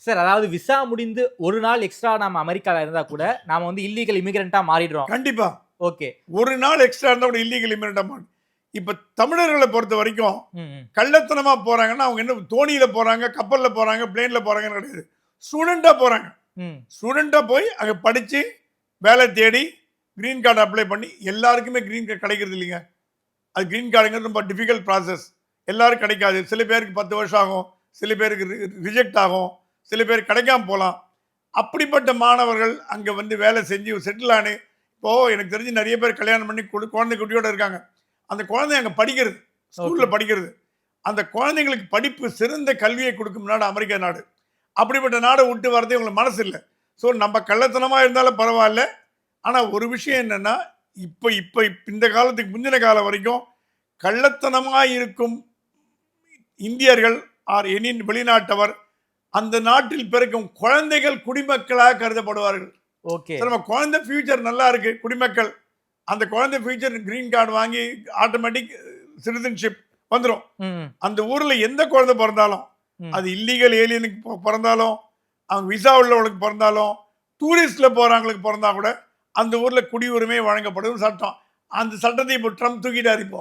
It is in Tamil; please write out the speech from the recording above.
சார் அதாவது விசா முடிந்து ஒரு நாள் எக்ஸ்ட்ரா நாம அமெரிக்கால இருந்தா கூட நாம வந்து இல்லீகல் இமிகிரண்டா மாறிடுறோம். கண்டிப்பா ஓகே. ஒரு நாள் எக்ஸ்ட்ரா இருந்தா கூட இல்லீகல் இமிகிரண்டா மாறும். இப்ப தமிழர்களை பொறுத்த வரைக்கும் ம். கள்ளத்தனமா போறாங்கன்னா அவங்க என்ன தோணியில போறாங்க, கப்பல்ல போறாங்க, பிளேன்ல போறாங்கன்னு கிடையாது. ஸ்டூடெண்டா போறாங்க. ம். ஸ்டூடெண்டா போய் அங்க படிச்சு வேலை தேடி கிரீன் கார்டு அப்ளை பண்ணி எல்லாருக்குமே கிரீன் கார்டு கிடைக்கிறது இல்லைங்க. அது கிரீன் கார்டுங்கிறது ரொம்ப டிஃபிகல்ட் ப்ராசஸ். எல்லாரும் கிடைக்காது. சில பேருக்கு 10 வருஷம் ஆகும், சில பேருக்கு ரிஜெக்ட் ஆகும், சில பேர் கிடைக்காம போகலாம். அப்படிப்பட்ட மாணவர்கள் அங்க வந்து வேலை செஞ்சு செட்டில் ஆனு இப்போ எனக்கு தெரிஞ்சு நிறைய பேர் கல்யாணம் பண்ணி குழந்தை குட்டியோட இருக்காங்க. அந்த குழந்தை அங்க படிக்கிறது, ஸ்கூல்ல படிக்கிறது. அந்த குழந்தைங்களுக்கு படிப்பு சிறந்த கல்வியை கொடுக்கும் நாடு அமெரிக்கா நாடு. அப்படிப்பட்ட நாடை விட்டு வரதே உங்களுக்கு மனசு இல்லை. ஸோ நம்ம கள்ளத்தனமா இருந்தாலும் பரவாயில்ல. ஆனா ஒரு விஷயம் என்னன்னா இப்ப இப்ப இந்த காலத்துக்கு முந்தின காலம் வரைக்கும் கள்ளத்தனமா இருக்கும் இந்தியர்கள் ஆர் எனி வெளிநாட்டவர் அந்த நாட்டில் பிறக்கும் குழந்தைகள் குடிமக்களாக கருதப்படுவார்கள். ஓகே. நம்ம குழந்தை ஃபியூச்சர் நல்லா இருக்கு, குடிமக்கள். அந்த குழந்தை ஃபியூச்சர் கிரீன் கார்டு வாங்கி ஆட்டோமேட்டிக் சிட்டிசன்ஷிப் வந்துடும். அந்த ஊர்ல எந்த குழந்தை பிறந்தாலும், அது இல்லீகல் ஏலியனுக்கு பிறந்தாலும், அவங்க விசா உள்ளவங்களுக்கு பிறந்தாலும், டூரிஸ்ட்ல போறவங்களுக்கு பிறந்தா கூட அந்த ஊர்ல குடியுரிமை வழங்கப்படும் சட்டம். அந்த சட்டத்தை இப்போ ட்ரம்ப் தூக்கிட்டாரு இப்போ.